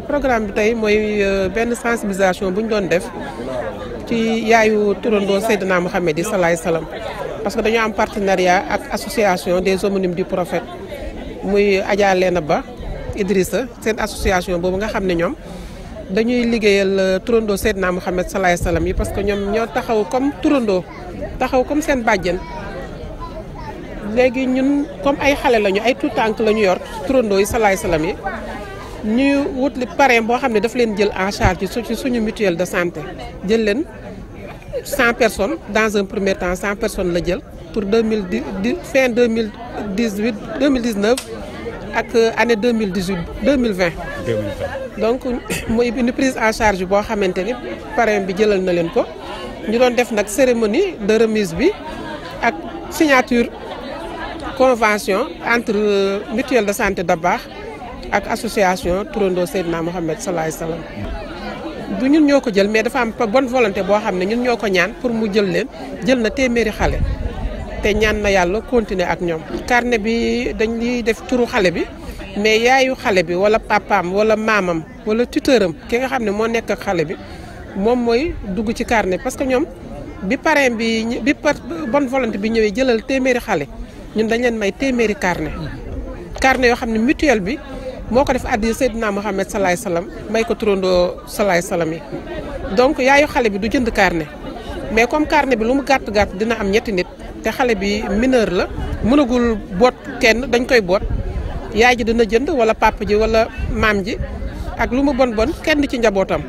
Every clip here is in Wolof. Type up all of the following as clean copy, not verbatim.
programme bi tey mooy benn sensibilisation bu ñu doon def ci yaayu turandoo Seydina Mohamed yi salaay salaam parce que dañoo am partenariat ak association des homonymes du prophète muy Adja Lena Ba Idrissa seen association boobu nga xam ne ñoom dañuy liggéeyal turandoo Seydina Mohamed salaay salaam yi parce que ñoom ñoo taxaw comme turandoo taxaw comme seen bàjjen. léegi ñun comme ay xale lañu ay tout tànk la ñu yor turandoo yi salaay salaam yi ñu wut li parrain boo xam ne daf leen jël en charge ci suñu mutuelle de santé jël leen 100 personnes dans un premier temps 100 personnes la jël pour fin 2019 ak année 2020. donc mooy une prise en charge boo xamante ni parrain bi jëlal na leen ko ñu doon def nag cérémonie de remise bi ak signature convention entre mutuelle de santé Dabakh ak association turandoo Seydina Mohamed salaay salaam. du ñun ñoo ko jël mais dafa am bonne volonté boo xam ne ñun ñoo ko ñaan pour mu jël leen jël na téeméeri xale te ñaan na yàlla continuer ak ñoom. carnet bi dañ liy def turu xale bi mais yaayu xale bi wala papaam wala maamam wala tuteuram ki nga xam ne moo nekk ak xale bi moom mooy dugg ci carnet parce que ñoom bi parrain bi bonne volonté bi ñëwee jëlal téeméeri xale. ñun dañ leen may téeméeri carnet yoo xam ne mutuelle bi moo ko def addi Seydina Mohamed salaay salaam may ko turandoo salaay salaam yi donc yaayu xale bi du jënd carnet mais comme carnet bi lu mu gàtt gàtt dina am ñetti nit te xale bi mineur la mënagul boot kenn dañ koy boot yaay ji dina jënd wala papa ji wala maam ji ak lu mu bon bon kenn ci njabootam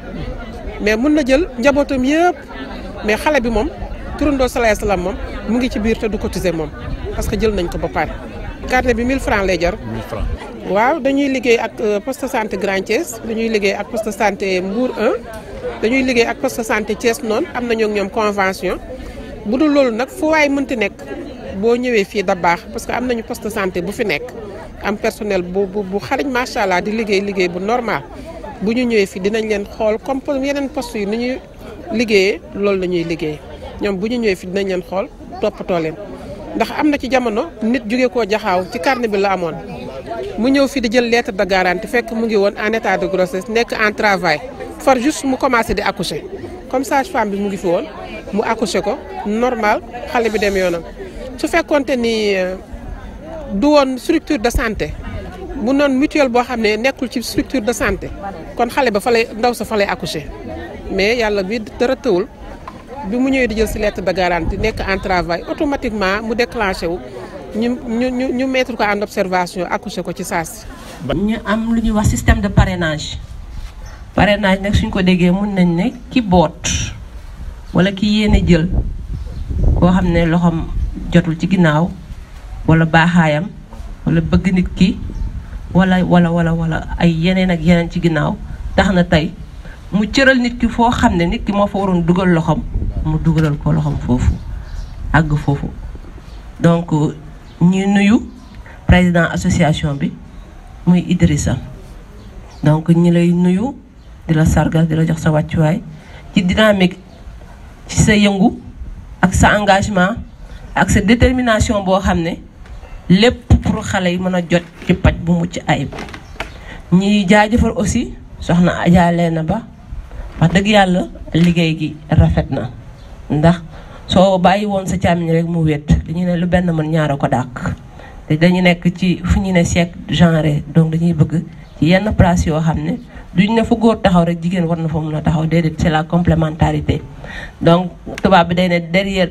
mais mun na jël njabootam yëpp mais xale bi moom turandoo salaay salaam moom mu ngi ci biir te du cotiser moom. parce que jël nañ ko ba pare carnet bi 1000 francs lay jar. 1000 francs. waaw dañuy liggéey ak poste de santé Grand Thiès dañuy liggéey ak poste de santé Mbour 1 dañuy liggéey ak poste de santé Thiès noonu am nañu ak ñoom convention bu dul loolu nag fu waay mënti nekk boo ñëwee fii Dabakh parce que am nañu poste de santé bu fi nekk am personnel bu xarañ macha allah di liggéey bu normal bu ñu ñëwee fii dinañ leen xool comme yeneen poste yi ni ñuy liggéeyee loolu la ñuy liggéey ñoom bu ñu ñëwee fii dinañ leen xool toppatoo leen. ndax am na ci jamono nit jóge koo jaxaaw ci carnet bi la amoon mu ñëw fi di jël lettre de garantie fekk mu ngi woon en état de grossesse nekk en travail far juste mu commencé di accoucher comme sage-femme bi mu ngi fi woon mu accoucher ko normal xale bi dem yoonam. su fekkoonte ni du woon structure de santé mu noon mutuelle boo xam ne nekkul ci structure de santé kon xale ba fa lay ndaw sa fa lay accoucher mais yàlla bi dara tëwul. bi mu ñëwee di jël ci lettre de garantie nekk en travail automatiquement mu déclenché wu ñu mettre ko en observation accouché ko ci saasi. ñu am lu ñuy wax système de parrainage nag suñ ko déggee mun nañ ne ki boot wala ki yéene jël koo xam ne loxoom jotul ci ginnaaw wala baaxaayam wala bëgg nit ki wala ay yeneen ak yeneen ci ginnaaw tax na tey mu cëral nit ki foo xam ne nit ki moo fa waroon dugal loxoom. mu dugalal ko loxoom foofu àgg foofu donc ñu nuyu président association bi muy Idrissa donc ñi lay nuyu di la sargal di la jox sa wàccuwaay ci dynamique ci sa yëngu ak sa engagement ak sa détermination boo xam ne lépp pour xale yi mën a jot ci paj bu mucc ayib. ñi jaajëfal aussi soxna Adja Lena Ba wax dëgg yàlla liggéey gi rafet na. ndax soo bàyyi woon sa càmmiñ rek mu wét dañuy ne lu benn mën ñaara ko dàq te dañu nekk ci fu ñu ne siècle genre donc dañuy bëgg ci yenn place yoo xam ne duñ ne fu góor taxaw rek jigéen war na fa mun a taxaw déedéet c'est la complémentarité. donc tubaab bi day ne derrière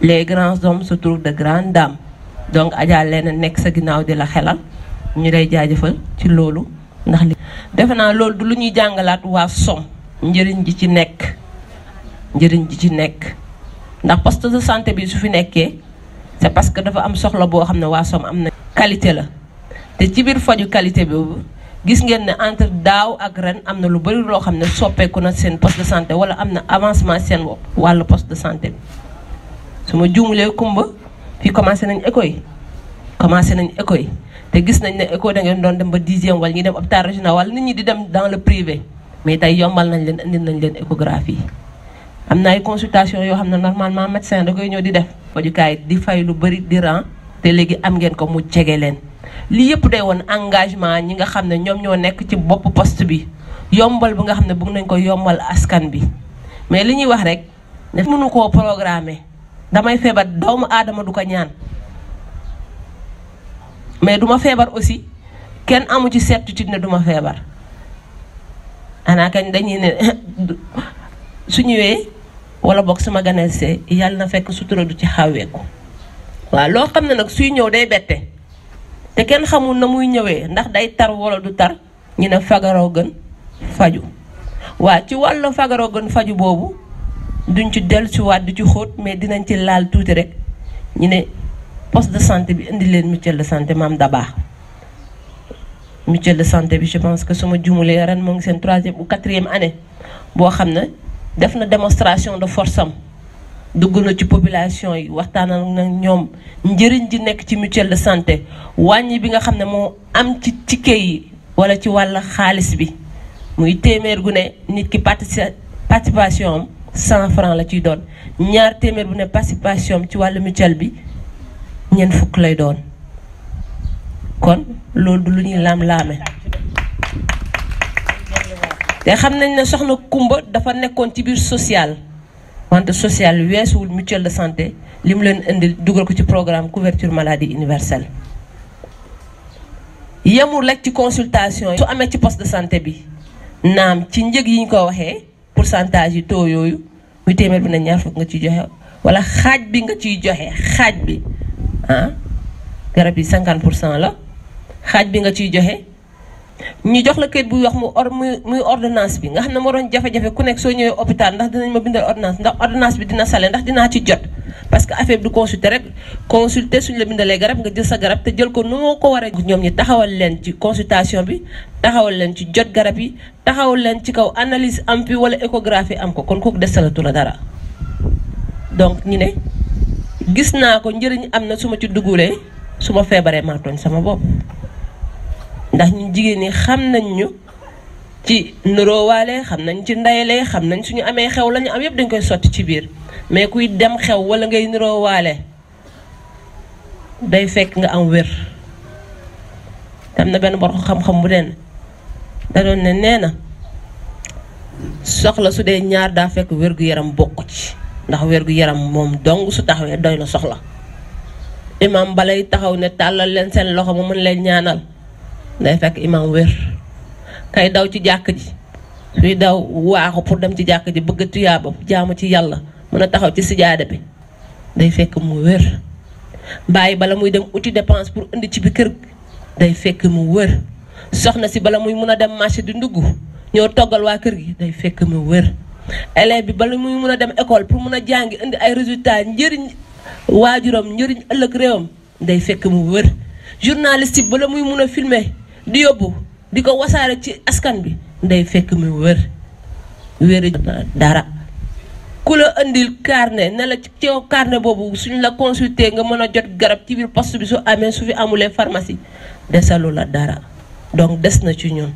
les grands hommes se trouvent de grandes dames donc Adja Lena nekk sa ginnaaw di la xelal ñu lay jaajëfal ci loolu ndax li defe naa loolu du lu ñuy jàngalaat waa SOM njëriñ ji ci nekk. ndax poste de santé bi su fi nekkee c'est parce que dafa am soxla boo xam ne waa SOM am na qualité la te ci biir faju qualité boobu gis ngeen ne entre daaw ak ren am na lu bari loo xam ne soppeeku na seen poste de santé wala am na avancement seen wàllu poste de santé bi su ma juumulee kumba fii commencé nañ écho yi te gis nañ ne écho da ngeen doon dem ba 10e wala ñi dem hôpital régional wala nit ñi di dem dans le privé mais tey yombal nañ leen indi nañ leen échographie am na ay consultation yoo xam ne normalement médecin da koy ñëw di def fajukaay di fay lu bari di ran te léegi am ngeen ko mu jege leen lii yëpp day woon engagement ñi nga xam ne ñoom ñoo nekk ci bopp poste bi yombal bi nga xam ne bëgg nañ ko yombal askan bi mais li ñuy wax rek ne mënu koo programmer damay feebar doomu aadama du ko ñaan mais duma feebar aussi kenn amu ci certitude ne duma feebar ana kañ dañuy ne su ñëwee wala boog sama ganese yàlla na fekk sutura du ci xaweeku waaw loo xam ne nag suy ñëw day bette te kenn xamul na muy ñëwee ndax day tar wala du tar ñu ne fagaroo gën faju waa ci wàllu fagaroo gën faju boobu duñ ci dellusiwaat du ci xóot mais dinañ ci laal tuuti rek ñu ne poste de santé bi indi leen mutuelle de santé maam Dabaax mutuelle de santé bi je pense que suma jumulee ren moo ngi seen 3e ou 4e année boo xam ne def na démonstration de force am dugg na ci population yi waxtaanal nag ñoom njëriñ ji nekk ci mutuelle de santé wàññi bi nga xam ne moo am ci ticket yi wala ci wàll xaalis bi muy téeméer gu ne nit ki participation am 100 francs la ciy doon ñaar téeméer bu ne participation am ci wàllu mutuelle bi ñeent fukk lay doon kon loolu du lu ñuy laam-laame te xam nañ ne soxna Kumba dafa nekkoon ci biir social wante social weesuwul mutuelle de santé li mu leen indil dugal ko ci programme couverture maladie universelle yemul rek ci consultation yi su amee ci poste de santé bi naam ci njëg yi ñu ko waxee pourcentage yi taux yooyu muy téeméer bi ne ñaar fukk nga ciy joxe wala xaaj bi nga ciy joxe xaaj bi garab yi 50% la xaaj bi nga ciy joxe ñu jox la kayit bu wax muy ordonnance bi nga xam ne moo doon jafe-jafe ku nekk soo ñëwee hôpital ndax dinañ ma bindal ordonnance ndax ordonnance bi dina sale ndax dinaa ci jot parce que affaire bi du consulter rek consulter suñu la bindalee garab nga jël sa garab te jël ko nu moo ko waree ñoom ñi taxawal leen ci consultation bi taxawal leen ci jot garab yi taxawal leen ci kaw analyse am fi wala échographie am ko kon kooku desalatu la dara donc ñu ne gis naa ko njëriñ am na su ma ci dugulee su ma feebaree maa tooñ sama bopp ndax ñu jigéen ñi xam nañ ñu ci nuroowaale xam nañ ci ndayale xam nañ suñu amee xew la ñu am yëpp dañ koy sotti ci biir mais kuy dem xew wala ngay nuroowaale day fekk nga am wér. am na benn borom xam-xam bu den da doon ne nee na soxla su dee ñaar daa fekk wér-gu-yaram bokk ci ndax wér-gu-yaram moom dong su taxawee doy na soxla imam balay taxaw ne tàllal leen seen loxo mu mën leen ñaanal day fekk imam wér kay daw ci jàkk ji suy daw waaxu pour dem ci jàkk ji bëgg tuyaaba jaamu ci yàlla mën a taxaw ci sijaada bi day fekk mu wér bàyyi bala muy dem uti dépense pour indi ci bi kër day fekk mu wér soxna si bala muy mun a dem marché di ndugg ñoo toggal waa kër gi day fekk mu wér élève bi bala muy mun a dem école pour mun a jàngi indi ay résultats njëriñ waajuram njëriñ ëllëg réewam day fekk mu wér journaliste bi bala muy mun a filmer di yóbbu di ko wasaare ci askan bi day fekk mu wér dara ku la indil carnet ne la ci ceew carnet boobu suñ la consulter nga mën a jot garab ci biir poste bi su amee su fi amulee pharmacie desalu la dara donc des na ci ñun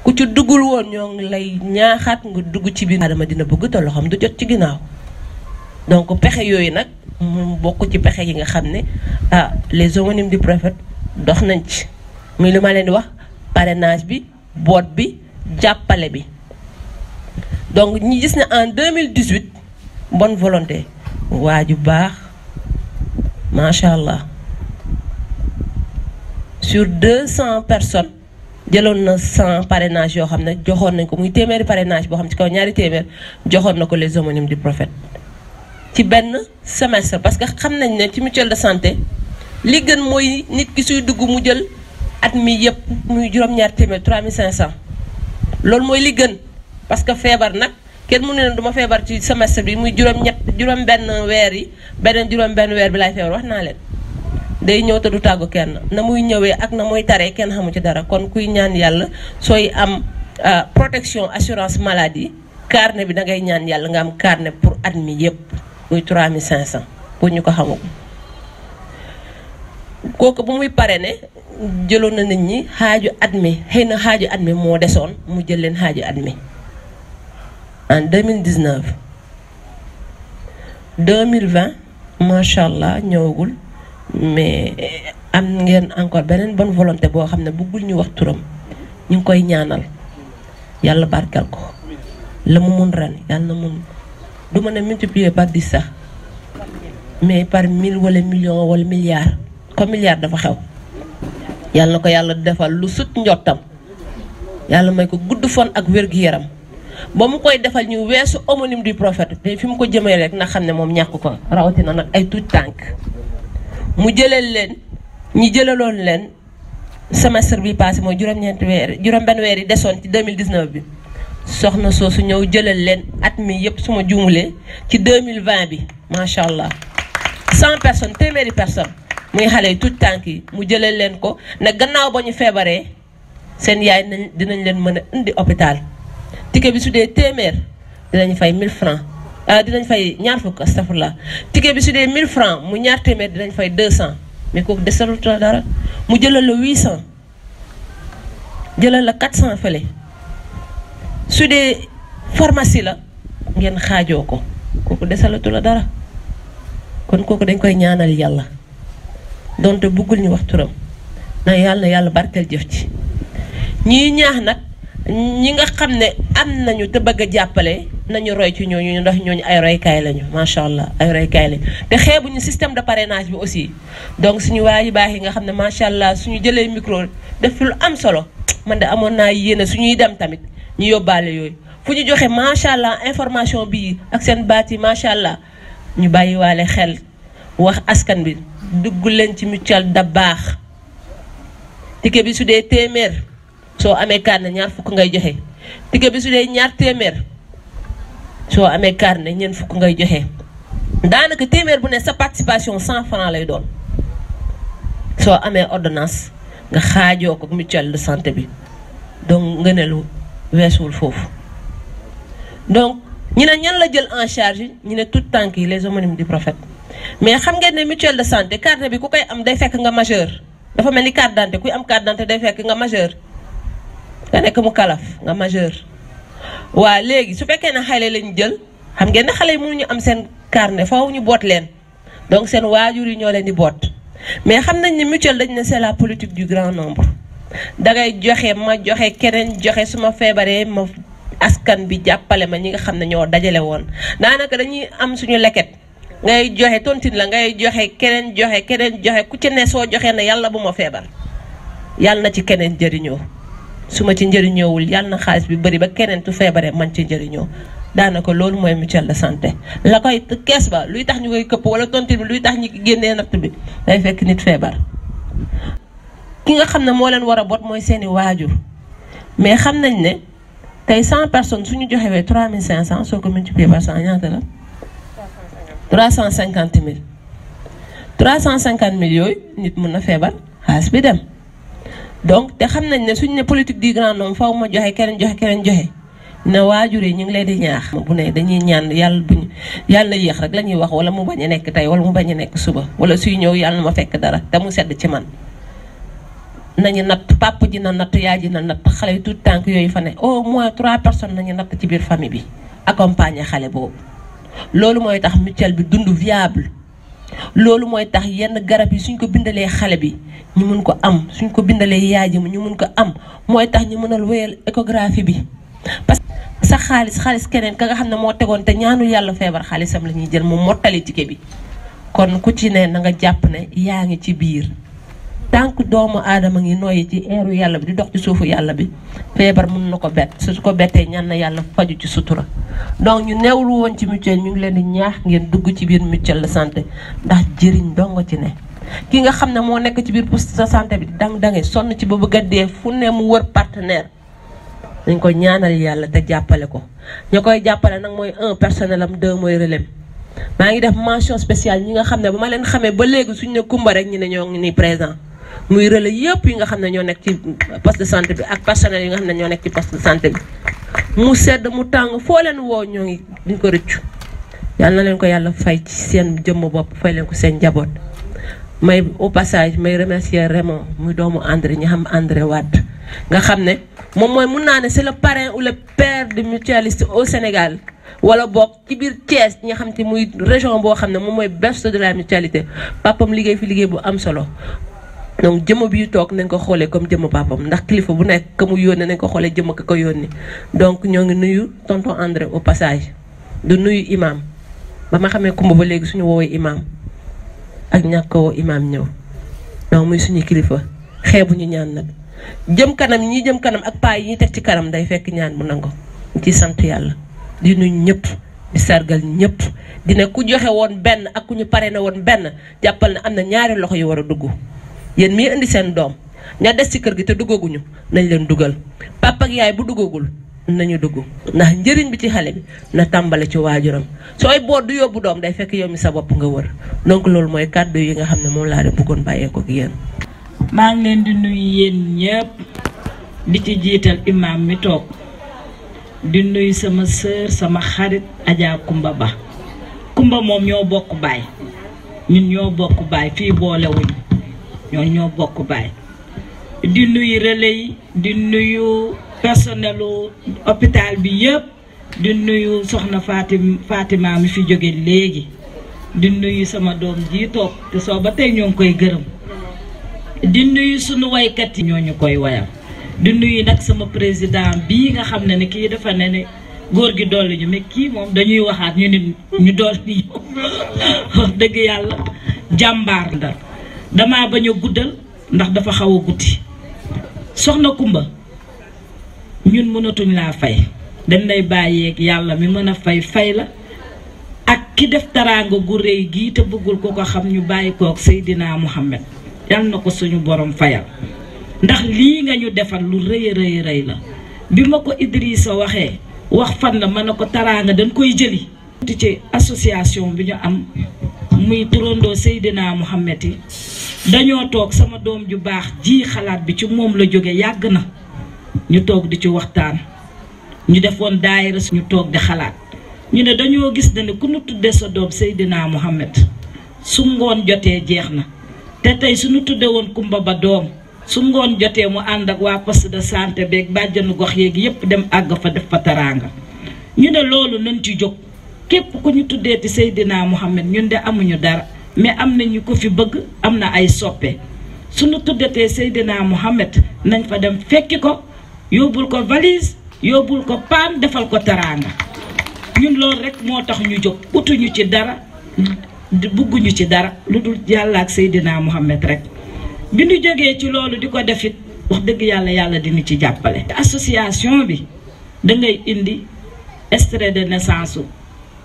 ku ci duggul woon ñoo ngi lay ñaaxaat nga dugg ci biir adama dina bëgg te loxoom du jot ci ginnaaw donc pexe yooyu nag mu bokk ci pexe yi nga xam ne les homonymes du prophète dox nañ ci muy li ma leen di wax parrainage bi boot bi jàppale bi donc ñi gis ne en 2018 bonne volonté waa ju baax macha allah sur 200 personnes jëloon na 100 parrainage yoo xam ne joxoon nañ ko muy téeméeri parrainage boo xam ci kaw ñaari téeméer joxoon na ko les homonymes du prophète ci benn semestre parce que xam nañ ne ci mutuelle de santé li gën mooy nit ki suy dugg mu jël at mi yëpp muy juróom-ñaar téeméer 3500 loolu mooy li gën parce que feebar nag kenn mu ne duma feebar ci semestre bi muy juróom-benn weer yi beneen juróom-benn weer bi laay feebar wax naa leen day ñëw te du tàggu kenn na muy ñëwee ak na muy taree kenn xamu ci dara kon kuy ñaan yàlla sooy am protection assurance maladie carnet bi da ngay ñaan yàlla nga am carnet pour at mi yëpp muy 3500 pour ñu ko xamul kooku bu muy parrainé jëloon na nit ñi xaaju at mi xëy na xaaju at mi moo desoon mu jël leen xaaju at mi en 2019 2020 macha allah ñëwagul mais am ngeen encore beneen bonne volonté boo xam ne bëggul ñu wax turam ñu ngi koy ñaanal yàlla barkeel ko la mu mun ren yàlla na mun du ma ne multiplier par 10 sax mais par 1000 wala million wala milliard comme milliard dafa xew yàlla na ko yàlla defal lu sut njottam yàlla may ko gudd fan ak wér-gu-yaram ba mu koy defal ñu weesu homonyme du prophète te fi mu ko jëmee rek na xam ne moom ñàkk ko rawatina nag ay tuut tànk mu jëlal leen ñi jëlaloon leen semestre bi passé mooy juróom-benn weer yi desoon ci 2019 bi soxna soosu ñëw jëlal leen at mi yëpp suma juumulee ci 2020 bi macha allah 100 personnes téeméeri personnes muy xale yi tuut tànk yi mu jëlal leen ko ne gannaaw ba ñu feebaree seen yaay dinañ leen mën a indi hôpital ticket bi su dee téeméer dinañ fay 1000 francs dinañ fay ñaar fukk astafurlah ticket bi su dee 1000 francs mu ñaar téeméer dinañ fay 200 mais kooku desalut la dara mu jëlal la 800 jëlal la 400 fële su dee pharmacie la ngeen xaajoo ko kooku desalatu la dara kon kooku dañ koy ñaanal yàlla donte bëggul ñu wax turam na yàlla barkeel jëf ci ñii ñaax nag ñi nga xam ne am nañu te bëgg a jàppale nañu roy ci ñooñu ndax ñooñu ay roykaay lañu macha allah ay roykaay lañu te xeebuñu système de parrainage bi aussi donc suñu waa yu baax yi nga xam ne macha allah suñu jëlee micro def fi lu am solo man de amoon naa yéene suñuy dem tamit ñu yóbbaale yooyu fu ñu joxe macha allah information bii ak seen baat yi macha allah ñu bàyyiwaale xel wax askan bi dugg leen ci mutuelle da baax ticket bi su dee téeméer soo amee carnet ñaar fukk ngay joxe ticket bi su dee ñaar téeméer soo amee carnet ñeent fukk ngay joxe daanaka téeméer bu ne sa participation 100 francs lay doon soo amee ordonnance nga xaajoo ko mutuelle de santé bi donc nga ne lu weesuwul foofu donc ñu ne ñan la jël en charge ñu ne tout tànk yi les homonymes du prophète mais xam ngeen ne mutuelle de santé carnet bi ku koy am day fekk nga majeur dafa mel ni carte d'identité kuy am carte d'identité day fekk nga majeur nga nekk mu kalaf nga majeur waa léegi su fekkee ne xale lañu jël xam ngeen ne xale yi mënuñu am seen carnet faaw ñu boot leen donc seen waajur yi ñoo leen di boot mais xam nañ ne mutuelle dañ ne c'est la politique du grand nombre dangay joxe ma joxe keneen joxe su ma feebaree ma askan bi jàppale ma ñi nga xam ne ñoo dajale woon daanaka dañuy am suñu leket ngay joxe tontine la ngay joxe keneen joxe ku ci ne soo joxe ne yàlla bu ma feebar yàlla na ci keneen jëriñoo su ma ci njëriñoowul yàlla na xaalis bi bëri ba keneen tu feebaree man ci njëriñoo daanaka loolu mooy mutuelle de santé la koy kees ba luy tax ñu koy këpp wala tontine bi luy tax ñu génnee natt bi day fekk nit feebar ki nga xam ne moo leen war a boot mooy seeni waajur mais xam nañ ne tey 100 personnes suñu joxewee 3500 soo ko multiplier par 100 ñaata la 350 000 350 000 yooyu nit mën na feebar xaalis bi dem donc te xam nañ ne suñu ne politique du grand nombre faw ma joxe keneen joxe ne waajur yi ñu ngi leen di ñaax bu ne dañuy ñaan yàlla na yéex rek la ñuy wax wala mu bañ a nekk tey wala mu bañ a nekk suba wala suy ñëw yàlla na ma fekk dara te mu sedd ci man nañu natt papa ji na natt yaay ji na natt xale yu tout tànk yooyu fa ne au moins 3 personnes nañu natt ci biir famille bi accompagner xale boobu loolu mooy tax mutuelle bi dund viable loolu mooy tax yenn garab yi suñ ko bindalee xale bi ñu mun ko am suñ ko bindalee yaay ji ñu mun ko am mooy tax ñu mënal wéyal échographie bi parce que sa xaalis keneen ka nga xam ne moo tegoon te ñaanu yàlla feebar xaalisam la ñuy jël mu mottali ticket bi kon ku ci ne na nga jàpp ne yaa ngi ci biir tànk doomu aadama ngi noyyi ci eeru yàlla bi di dox ci suufu yàlla bi feebar mun na ko bett su ko bettee ñaan na yàlla faju ci sutura donc ñu neewlu woon ci mutuelle ñu ngi leen di ñaax ngeen dugg ci biir mutuelle de santé ndax jëriñ dongo ci ne ki nga xam ne moo nekk ci biir poste de santé bi dang-dange sonn ci ba bëgg a dee fu ne mu wër partenaire dañ ko ñaanal yàlla te jàppale ko ñu koy jàppale nag mooy 1 personnel am 2 mooy relais maa ngi def mention spéciale ñi nga xam ne ba ma leen xamee ba léegi suñu ne kumba rek ñu ne ñoo ngi nii présent muy relais yëpp yi nga xam ne ñoo nekk ci poste de santé bi ak personnel yi nga xam ne ñoo nekk ci poste de santé bi mu sedd mu tàng foo leen woo ñoo ngi duñ ko rëccu yàlla na leen ko yàlla fay ci seen jëmm bopp fay leen ko seen njaboot may au passage may remercier Raymond muy doomu André ñu xam André Wade nga xam ne moom mooy mun naa ne c'est le parrain ou le père de mutualiste au Sénégal wala boog ci biir Thiès ñi nga xam te muy région boo xam ne moom mooy berceau de la mutualité papam liggéey fi liggéey bu am solo donc jëmm bi toog nañ ko xoolee comme jëmm papam ndax kilifa bu nekk ka mu yónnee nañ ko xoolee jëmm ka ko yónni donc ñoo ngi nuyu tonton André au passage du nuyu imam ba ma xamee Kumba ba léegi suñu woowee imam ak ñàkk ko woo imam ñëw donc muy suñu kilifa xeebuñu ñaan nag jëm kanam ñi jëm kanam ak paa yi ñuy teg ci kanam day fekk ñaan bu nangu ci sant yàlla di nuyu ñëpp di sargal ñëpp dina ku joxe woon benn ak ku ñu pare na woon benn jàppal na am na ñaari loxo yu war a dugg yéen mii indi seen doom ña des ci kër gi te duggaguñu nañ leen dugal papa ak yaay bu duggagul nañu dugg ndax njëriñ bi ci xale bi na tàmbale ci waajuram sooy boot du yóbbu doom day fekk yow mi sa bopp nga wër donc loolu mooy kàddu yi nga xam ne moom laa de bëggoon bàyyee ko ak yéen. maa ngi leen di nuyu yéen ñëpp di ci jiital imam mi toog di nuyu sama sœur sama xarit Adja Kumba Ba Kumba moom ñoo bokk baay ñun ñoo bokk baay fii boolewuñ ñoo bokk baay di nuyu relais yi di nuyu personnelu hôpital bi yëpp di nuyu soxna Fatima mi fi jóge léegi di nuyu sama doom ji toog te soo ba tey ñoo ngi koy gërëm di nuyu sunu waykat yi ñoo ñu koy wayal di nuyu nag sama président bii nga xam ne kii dafa ne góor gi dolli ñu mais kii moom dañuy waxaat ñu ne ñu dolli wax dëgg yàlla jàmbaar la damaa bañ a guddal ndax dafa xaw a guddi soxna Kumba ñun mënatuñ laa fay dañ lay bàyyeeg yàlla mi mën a fay la ak ki def taraanga gu rëy gii te bëggul ko xam ñu bàyyi kook Seydina Muhammad yal na ko suñu borom fayal ndax lii nga ñu defal lu rëy la bi ma ko Idrissa waxee wax fan la mën na ko taraanga dañ koy jëli ci association bi ñu am muy turandoo Seydina Muhammad yi dañoo toog sama doom ju baax ji xalaat bi ci moom la jóge yàgg na ñu toog di ci waxtaan ñu defoon daayira ñu toog di xalaat ñu ne dañoo gis ne ku nu tuddee sa doom Seydina Muhammad su ngoon jotee jeex na te tey suñu tuddee woon Kumba Ba doom su ngoon jotee mu ànd ak waa poste de santé beeg bàjjanu gox yeeg yépp dem àgg fa def fa teraanga ñu ne loolu nañ ci jóg képp ku ñu tuddee ti Seydina Muhammad ñun de amuñu dara mais am na ñu ko fi bëgg am na ay soppe suñu tuddatee Seydina Muhammad nañ fa dem fekki ko yóbbul ko valise yóbbul ko paan defal ko teraanga ñun loolu rek moo tax ñu jóg utuñu ci dara bugguñu ci dara lu dul yàlla ak Seydina Muhammad rek bi ñu jógee ci loolu di ko defit wax dëgg yàlla dina ci jàppale association bi dangay indi extrait de naissance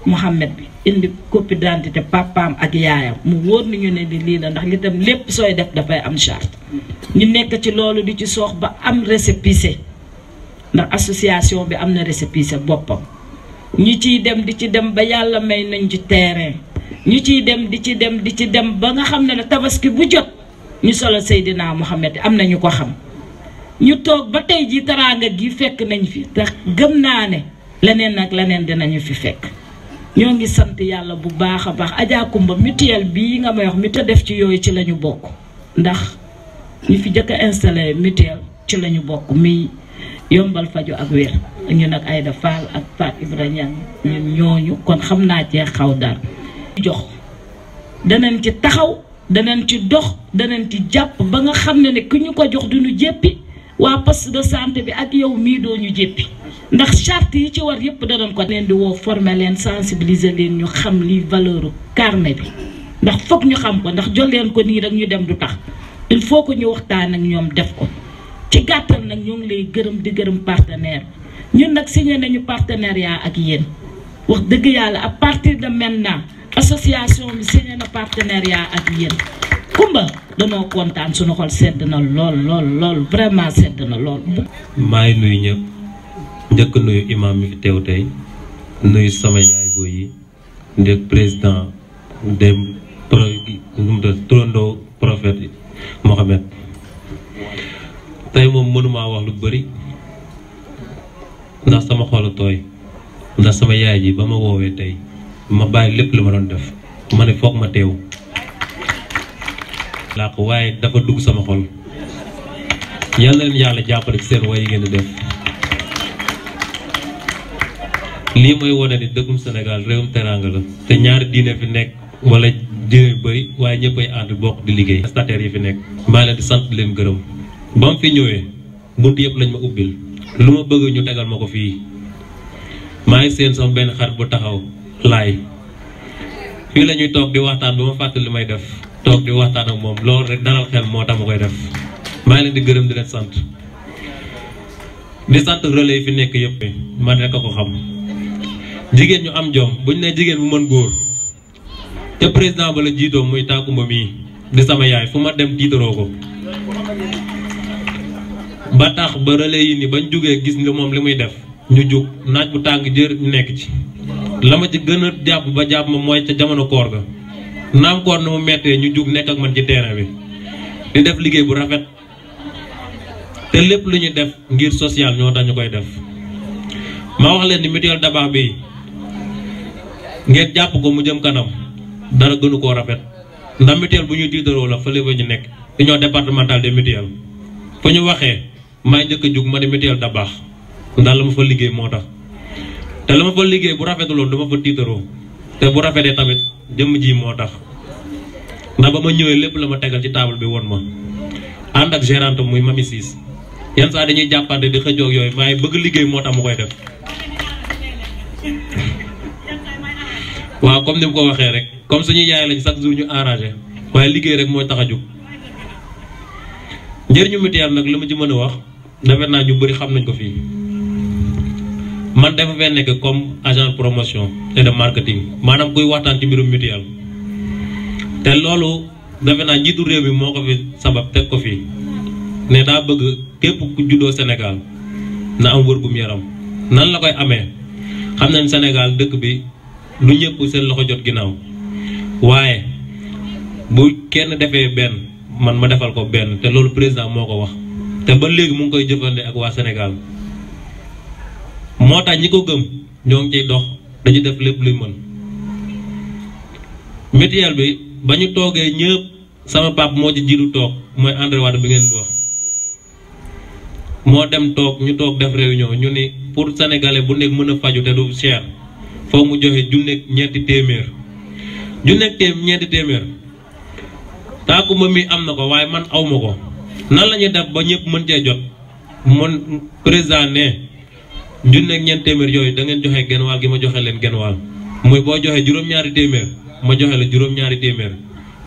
Muhammad bi indi copie d'identité papaam ak yaayam mu wóor ni ñu ne di lii la ndax li tam lépp sooy def dafay am charte ñu nekk ci loolu di ci soox ba am récépissé ndax association bi am na récépissé boppam ñu ciy dem di ci dem ba yàlla may nañ ci terrain ñu ciy dem di ci dem ba nga xam ne tabaski bu jot ñu solo Seydina Muhammad am na ñu ko xam ñu toog ba tey ji teraanga gi fekk nañ fi te gëm naa ne leneen ak leneen dinañu fi fekk ñoo ngi sant yàlla bu baax a baax Adja Kumba mutuelle bii nga may wax mi te def ci yooyu ci lañu bokk ndax ñu fi jëkk a installé mutuelle ci lañu bokk muy yombal faju ak wér ñu nag Aïda Fall ak Faat Ibrahima ñun ñooñu kon xam naa cee xaw dara jox danañ ci taxaw danañ ci dox danañ ci jàpp ba nga xam ne ku ñu ko jox duñu jéppi waa poste de santé bi ak yow mii doo ñu jéppi ndax charte yi ci war yépp danañ ko leen di woo former leen sensibiliser leen ñu xam li valeur carnet bi ndax foog ñu xam ko ndax jot leen ko nii rek ñu dem du tax il faut que ñu waxtaan ak ñoom def ko ci gàttal nag ñoo ngi lay gërëm di gërëm partenaire ñun nag signé nañu partenariat ak yéen wax dëgg yàlla à partir de maintenant association bi signé na partenariat ak yéen Kumba danoo kontaan suñu xol sedd na lool vraiment sedd na lool. maa ngi nuyu ñëpp njëkk nuyu imam mi fi teew tey nuyu sama yaay booy yi ndek président des turandoo prophète Mohamed tey moom mënumaa wax lu bëri ndax sama xol a tooy ndax sama yaay ji ba ma woowee tey ma bàyyi lépp lu ma doon def ma ne foog ma teew laa ko waaye dafa dugg sama xol yàlla leen yàlla jàppale ci seen way yi ngeen di def lii mooy wane ni dëkkum Sénégal réewum teraanga la te ñaari diine fi nekk wala jëne bëri waaye ñëppay ànd bokk di liggéey prestataires yi fi nekk maa leen di sant leen gërëm ba mu fi ñëwee bunt yëpp lañ ma ubbil lu ma bëgg ñu tegal ma ko fii maa ngi seen sama benn xarit bu taxaw laay fii la ñuy toog di waxtaan ba ma fàttali li may def toog di waxtaan ak moom loolu rek dalal xel moo tax ma koy def maa ngi leen di gërëm di leen sant di sant relais yi fi nekk yëpp man rek a ko xam jigéen ñu am jom buñ ne jigéen bu mën góor te président ba la jiitoo muy tàkkumba mii di sama yaay fu ma dem tiitaroo ko ba tax ba relais yi ni bañ jógee gis nga moom li muy def ñu jug naaj bu tàng jër ñu nekk ci la ma ci gën a jàpp ba jàpp ma mooy ca jamono koor ga naam koor na mu mettee ñu jug nekk ak man ci terrain bi di def liggéey bu rafet te lépp lu ñu def ngir social ñoo tax ñu koy def ma wax leen ni mutuelle Dabakh bi ngeen jàpp ko mu jëm kanam dara gënu koo rafet ndax mutuelle bu ñuy tiitaroo la fële ba ñu nekk union départementale des mutuelles fu ñu waxee may njëkk a jug ma ne mutuelle Dabakh ndax la ma fa liggéey moo tax te la ma fa liggéey bu rafetuloon dama fa tiitaroo te bu rafetee tamit jëmm ji moo tax ndax ba ma ñëwee lépp la ma tegal ci table bi woon ma ànd ak gérante muy Mami Ciss yenn saa dañuy jàppante di xëccoo ak yooyu waaye bëgg liggéey moo tax mu koy def waaw comme ni mu ko waxee rek comme suñu yaay lañ chaque jour ñu arrangé waaye liggéey rek mooy tax a jóg njëriñu mutuelle nag li ma ci mën a wax defe naa ñu bëri xam nañ ko fii man dafa fee nekk comme agent promotion et de marketing maanaam kuy waxtaan ci mbirum mutuelle te loolu defe naa njiitu réew mi moo ko fi sabab teg ko fii ne daa bëgg képp ku juddoo Sénégal na am wërgum yaram nan la koy amee xam nañ Sénégal dëkk bi lu ñëpp seen loxo jot ginnaaw waaye bu kenn defee benn man ma defal ko benn te loolu président moo ko wax te ba léegi mu ngi koy jëfande ak waa Sénégal moo tax ñi ko gëm ñoo ngi ciy dox dañu def lépp luy mën mutuelle bi ba ñu toogee ñëpp sama pap moo ci jiitu toog mooy André Wade bi ngeen di wax moo dem toog ñu toog def réunion ñu ni pour sénégalais bu nekk mën a faju te du cher foo mu joxe junneeg ñeenti téeméer ñeenti téeméer tàkkuma mi am na ko waaye man awma ko nan la ñuy def ba ñëpp mën cee jot mon président ne junneeg ñeenti téeméer yooyu da ngeen joxe genn wàll gi ma joxe leen genn wàll muy boo joxe juróom-ñaari téeméer ma joxe la juróom-ñaari téeméer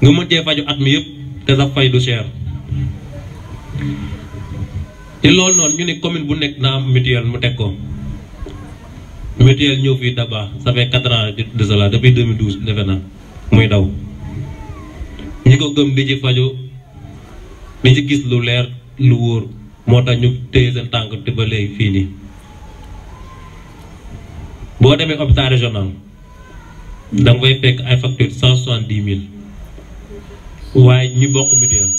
nga mën cee faju at mi yëpp te sa fay du cher te loolu noonu ñu ne commune bu nekk na am mutuelle mu teg ko mutuelle ñëw fii Dabakh ça fait 4 ans de cela depuis 2012 defe naa muy daw ñi ko gëm di ci faju di ci gis lu leer lu wóor moo tax ñu téye seen tànk te ba léegi fii nii boo demee hôpital régional da nga fay fekk ay facture 170 000 waaye ñi bokk mutuelle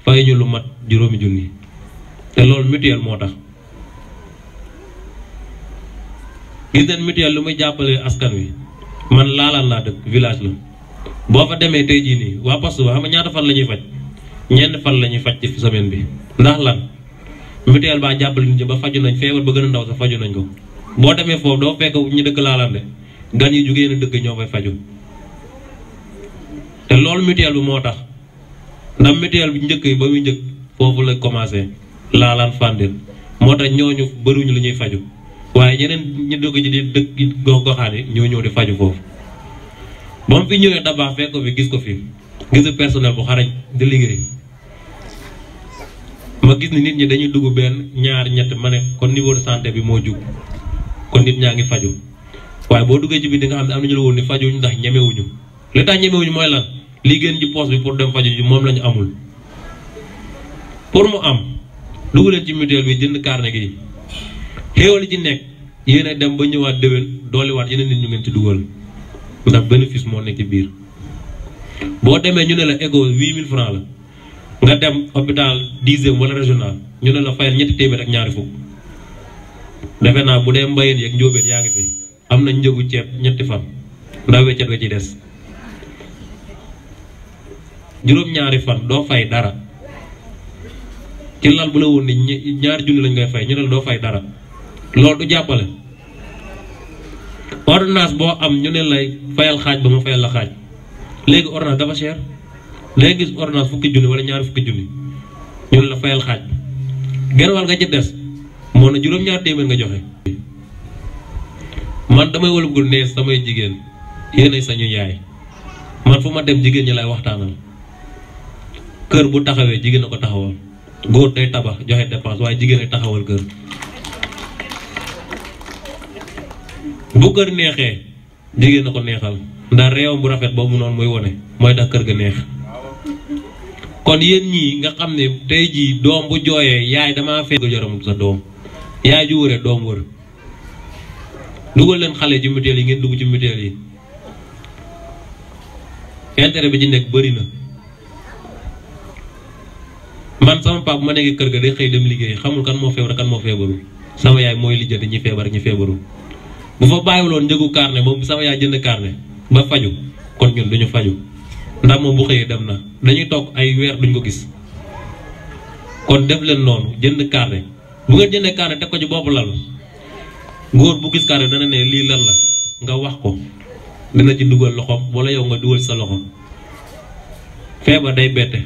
fay ñu lu mat juróomi junni te loolu mutuelle moo tax gis nañ mutuelle lu muy jàppale askan wi man laalaan laa dëkk village la boo fa demee tey jii nii waa poste ba xam nga ñaata fan la ñuy faj ñenn fan la ñuy faj ci semaine bi ndax lan mutuelle baa jàppale nit ñi ba faju nañ feebar ba gën a ndaw sax faju nañ ko boo demee foofu doo fekk ñu dëkk laalaan de gan yi jógee na dëkk ñoo fay faju te loolu mutuelle bi moo tax ndax mutuelle bi njëkk yi ba muy njëkk foofu la commencé laalaan Fandène moo tax ñooñu bëriwuñu lu ñuy faju waaye ñeneen ñu dugg ci di dëkk gox-goxaan yi ñoo ñëw di faju foofu ba mu fi ñëwee Dabakh fekk ko fi gis ko fi gis personnel bu xarañ di liggéey ma gis ni nit ñi dañuy dugg benn ñaar ñett ma ne kon niveau de santé bi moo jug kon nit ñaa ngi faju waaye boo duggee ci biir di nga xam ne am nañu la woon ni fajuñu ndax ñemewuñu li tax ñemewuñu mooy lan li gën ci poste bi pour dem faju ji moom lañu amul pour mu am dugg leen ci mutuelle bi jënd carnet gi xéewal ci nekk yéen a dem ba ñëwaat déwén dooliwaat yeneen nit ñu ngeen ci dugal ndax bénéfice moo nekk ci biir boo demee ñu ne la égo 8000 francs la nga dem hôpital 10e wala régional ñu ne la fayal ñetti téeméer ak ñaari fukk defe naa bu dee mbayeen yeeg njóobeen yaa ngi fi am nañ njëgu ceeb ñetti fan ndax weccet nga ci des juróom-ñaari fan doo fay dara ci lal bu la woon ni ñaari junni lañ koy fay ñu ne la doo fay dara loolu du jàppale ordonnance boo am ñu ne lay fayal xaaj ba ma fayal la xaaj léegi ordonnance dafa cher léegi gis ordonnance fukki junni wala ñaari fukki junni ñun la fayal xaaj genn wàll nga ci des moo na juróom-ñaar téeméer nga joxe. man damay wëlbugul ne samay jigéen yéenay sañu yaay man fu ma dem jigéen ñi lay waxtaanal kër bu taxawee jigéen a ko taxawal góor day tabax joxe dépense waaye jigéen ay taxawal kër. bu kër neexee jigéen a ko neexal ndax réewam bu rafet boobu noonu muy wone mooy tax kër ga neex. kon yéen ñii nga xam ne tey jii doom bu jooyee yaay damaa fee joram sa doom yaay ju wëree doom wër dugal leen xale ci mutuelle yi ngeen dugg ci mutuelle yi intérêt bi ci nekk bëri na. man sama papa bu ma nekk kër ga day xëy dem liggéey xamul kan moo feebar kan moo feebarul sama yaay mooy lijjanti ñi feebar ñi feebarul bu fa bàyyiwuloon njëgu carnet moom sama yaay jënd carnet ba faju kon ñun duñu faju ndax moom bu xëyee dem na dañuy toog ay weer duñ ko gis. kon def leen noonu jënd carnet bu ngeen jëndee carnet teg ko ci bopp lal góor bu gis carnet dana ne lii lan la nga wax ko dina ci dugal loxoom wala yow nga dugal sa loxo. feebar day bette.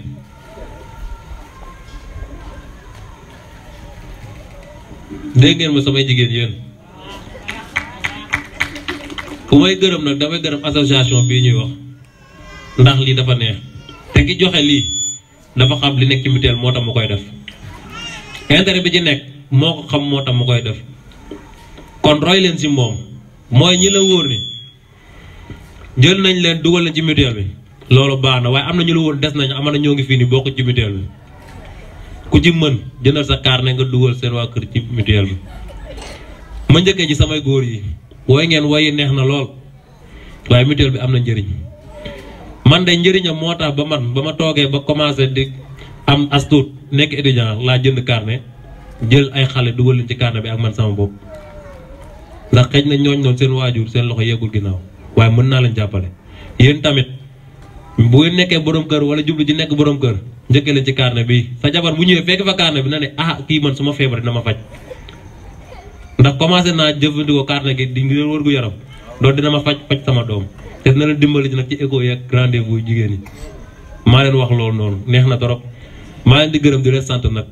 dégg ngeen ma samay jigéen yéen fu may gërëm nag damay gërëm association bii ñuy wax ndax lii dafa neex te ki joxe lii dafa xam li nekk ci mutuelle moo tax mu koy def intérêt bi ci nekk moo ko xam moo tax mu koy def. kon roy leen ci moom mooy ñi la wóor ni jël nañ leen dugal leen ci mutuelle bi loolu baax na waaye am na ñu la wóor des nañ am na ñoo ngi fii nii bokk ci mutuelle bi ku ci mën jëndal sa carnet nga dugal seen waa kër ci mutuelle bi. ma njëkkee ci samay góor yi woy ngeen woyi neex na lool waaye mutuelle bi am na njëriñ man de njëriñam moo tax ba ma toogee ba commencé di am as tuut nekk étudiant laa jënd carnet jël ay xale dugal leen ci carnet bi ak man sama bopp. ndax xëj na ñooñ noonu seen waajur seen loxo yeggul ginnaaw waaye mën naa leen jàppale. yéen tamit bu ngeen nekkee borom kër wala jublu ci nekk borom kër njëkkee leen ci carnet bi sa jabar bu ñëwee fekk fa carnet bi na ne ah kii man suma feebar dina ma faj. ndax commencé naa jëfandikoo carnet gi di ngir wër gu yaram loolu dina ma faj sama doom te dina leen dimbali ci nag ci écho yeeg rendez-vous jigéen ñi maa leen wax loolu noonu neex na trop maa leen di gërëm di leen sant nag.